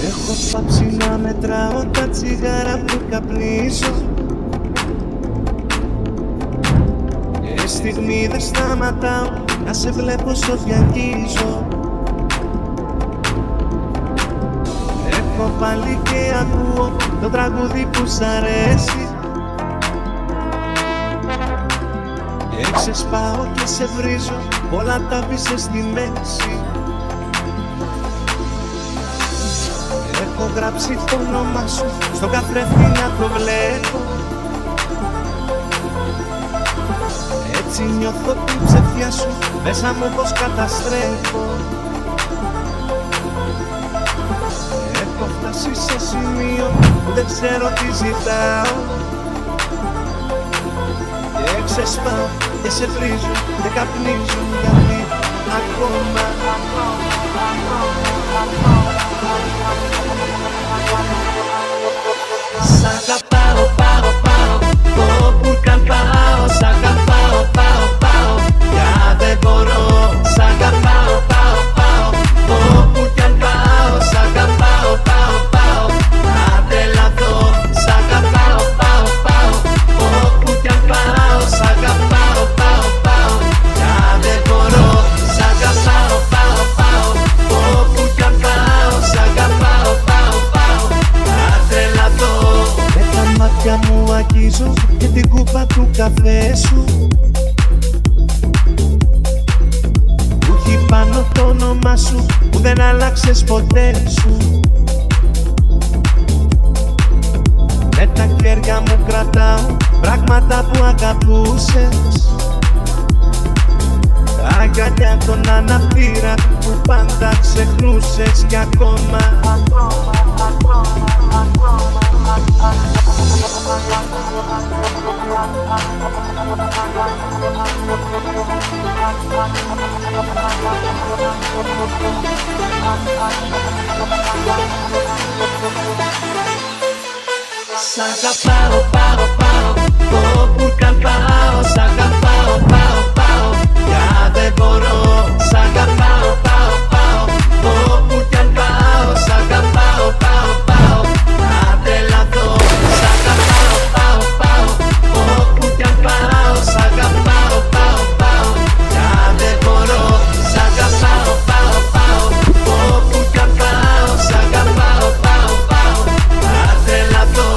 Έχω πάψει να μετράω τα τσιγάρα που καπνίζω και στιγμή δεν σταματάω να σε βλέπω όσο αγγίζω. Έχω πάλι και ακούω το τραγούδι που σ' αρέσει και ξεσπάω και σε βρίζω, όλα τα πείσαι στη μέση. Έχω γράψει το όνομα σου στον καθρέφτη να το βλέπω, έτσι νιώθω την ψευτιά σου μέσα μου πως καταστρέφω. Έχω φτάσει σε σημείο που δεν ξέρω τι ζητάω και ξεσπάω και σε βρίζω και καπνίζω, γιατί ακόμα σ' αγαπάω, πάω, πάω, όπου καν πάω, σ' αγαπάω, πάω, πάω, πια δεν μπορώ. Σ' αγαπάω, πάω, πάω, όπου καν πάω, σ' αγαπάω, πάω, πάω, να τρελαθώ. Σ' αγαπάω, πάω, πάω, όπου καν πάω, σ' αγαπάω, πάω, πάω, πια δεν μπορώ. Σ' αγαπάω, πάω, πάω, όπου καν πάω, σ' αγαπάω, πάω, πάω, να τρελαθώ. Με τα μάτια μου αγγίζω και την κούπα του καφέ σου που έχει πάνω το όνομα σου που δεν άλλαξες ποτέ σου. Με τα χέρια μου κρατάω πράγματα που αγαπούσες, τα αγκαλιά των αναπτήρα που πάντα ξεχνούσες κι ακόμα. Σ' αγαπάω, πάω, πάω, όπου καν πάω, σ' αγαπάω, πάω, πάω, πια δεν μπορώ. Σ' αγαπάω, πάω, πάω, όπου καν πάω, σ' αγαπάω, πάω, πάω, να τρελαθώ. Σ' αγαπάω, πάω, πάω, όπου καν πάω, σ' αγαπάω, πάω, πάω, πια δεν μπορώ. Σ' αγαπάω, πάω, πάω, όπου καν πάω, σ' αγαπάω, πάω, πάω, να τρελαθώ.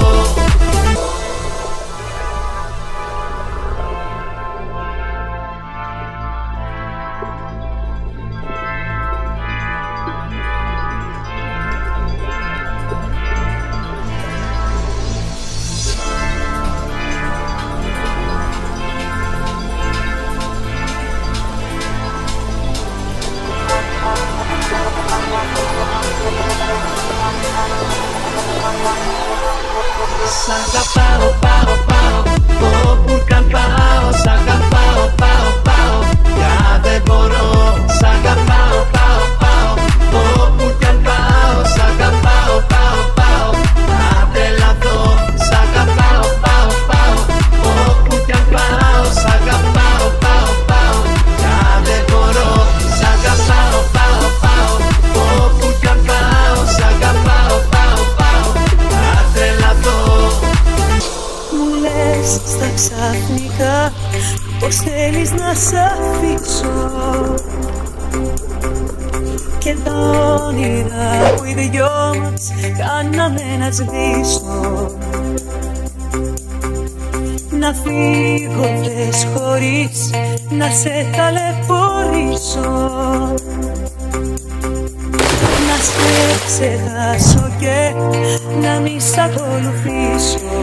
Σ' αγαπάω, πάω, πάω, όπου καν πάω, σ' αγαπάω, πάω, πάω, πια δεν μπορώ. Σ' αγαπάω, πάω, πάω, όπου καν πάω, σ' αγαπάω, πάω, πάω, να τρελαθώ. Σ' αγαπάω, πάω, πάω, όπου καν πάω, σ' αγαπάω, πάω, πάω, πια δεν μπορώ. Σ' αγαπάω, πάω, πάω, όπου καν πάω, σ' αγαπάω, πάω, πάω, να τρελαθώ. Μου λες στα ξαφνικά πως θέλεις να σ' αφήσω και τα όνειρα που οι δυο μας κάναμε να σβήσω. Να φύγω θες χωρίς να σε ταλαιπωρήσω, να σε ξεχάσω και να μη σ' ακολουθήσω.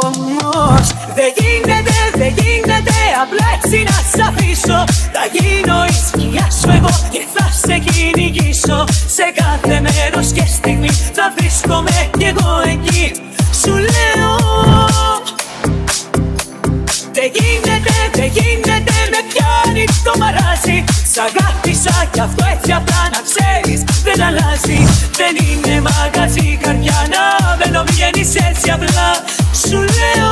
Όμως δεν γίνεται απλά έτσι να σ' αφήσω. Θα γίνω η σκιά σου εγώ και θα σε κυνηγήσω. Σε κάθε μέρος και στιγμή θα βρίσκομαι κι εγώ εκεί. Σου λέω δεν γίνεται, με πιάνει το μαράζι. Σ' αγάπησα κι αυτό έτσι απλά να ξέρεις δεν αλλάζει. Δεν είναι μαγαζί καρδιά να μπαίνω βγαίνεις έτσι απλά. Σου λέω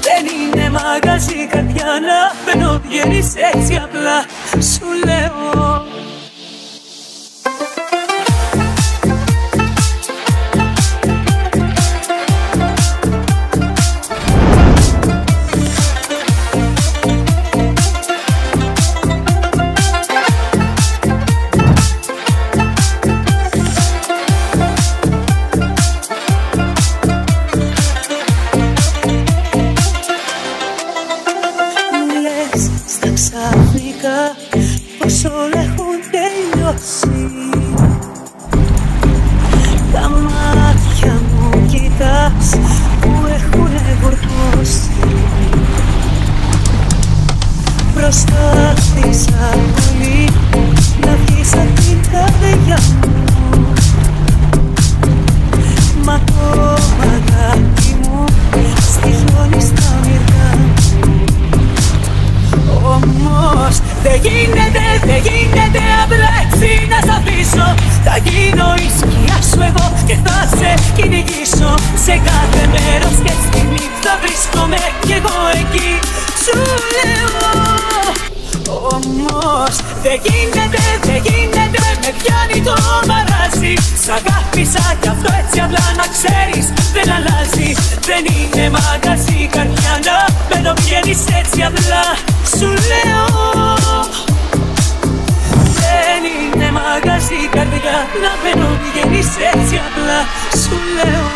δεν είναι μαγαζί. μαγαζί καρδιά να μπαίνω, βγαίνεις έτσι απλά, σου λέω. Πως όλα έχουν τελειώσει. Τα μάτια μου κοιτάς που έχουνε γορτώσει. Προσπάθησα πολύ να βγεις απ' την καρδιά μου, μα το αγάπη μου στοιχιώνει στα όνειρά μου. Όμως δεν γίνεται απλά έτσι να σ' αφήσω. Θα γίνω η σκιά σου εγώ και θα σε κυνηγήσω. Σε κάθε μέρος και στιγμή θα βρίσκομαι κι εγώ εκεί, σου λέω. Όμως δεν γίνεται, με πιάνει το μαράζι. Σ' αγάπησα κι αυτό έτσι απλά να ξέρεις δεν αλλάζει. Δεν είναι μαγαζί καρδιά να μπαίνω, βγαίνεις έτσι απλά, σου λέω. Δεν είναι μαγαζί καρδιά να μπαίνω, βγαίνεις έτσι απλά, σου λέω.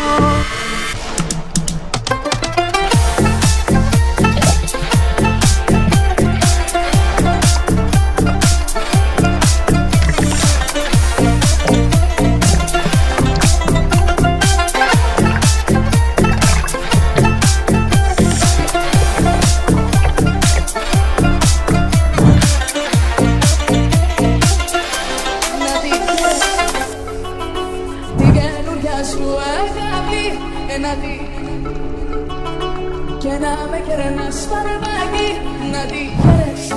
Και να με κερνάς φαρμάκι, να τη χαίρεσαι.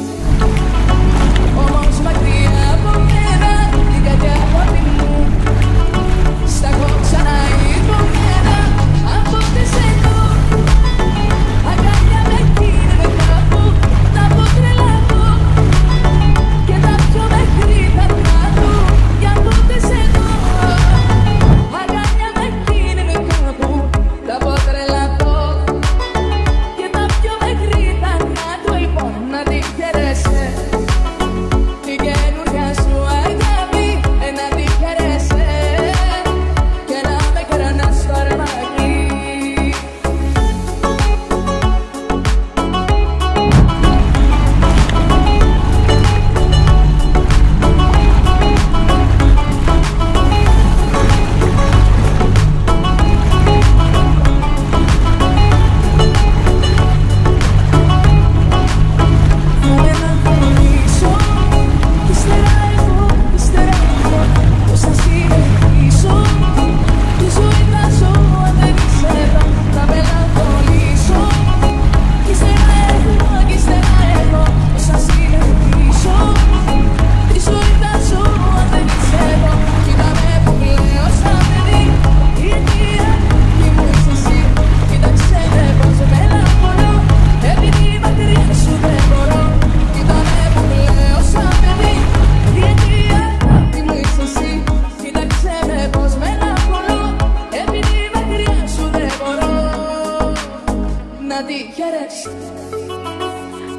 Όμως μακριά από μένα, την καρδιά αγάπη μου, στα έχω ξαναϋπομένα, από πότε σε δω. Αγκάλια με κίνδυνε κάπου, να πω τρελαθώ. Και τα πιο μέχρι τα κάτω, για πότε σε δω. Αγκάλια με κίνδυνε κάπου, να πω τρελαθώ.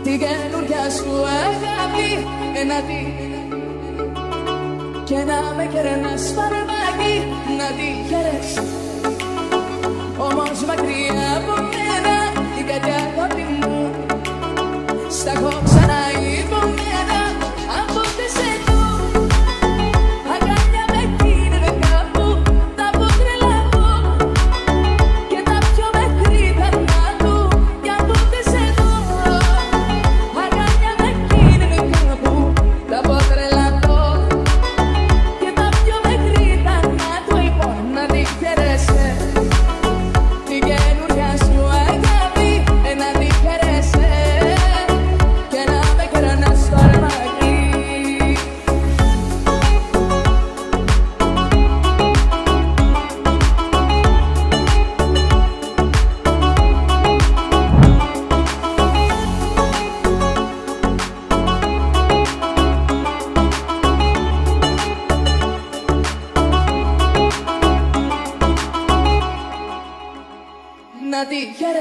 Την καινούρια σου αγάπη εναντί. Και να με κερνάς φαρμάκι, να τη χαίρεσαι. Όμως μακριά από μένα, την καρδιά αγάπη μου, στα έχω ξαναϋπομένα, από πότε σε δω. Αγκάλια με κίνδυνε κάπου, να πω τρελαθώ. Και τα πιο μέχρι τα κάτω, για πότε σε δω. Αγκάλια με κίνδυνε κάπου, να πω τρελαθώ. Και τα πιο μέχρι τα κάτω, λοιπόν, να τη χαίρεσαι. Την καινούρια σου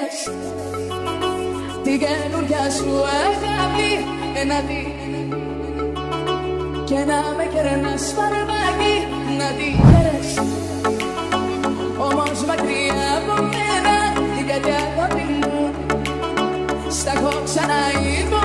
θέλεις την καινούρια σου αγάπη να τη και να με κερνάς φαρμάκι να τη θέλεις όμως μακριά από μένα την κάτι αγάπη μου στα έχω ξαναείπω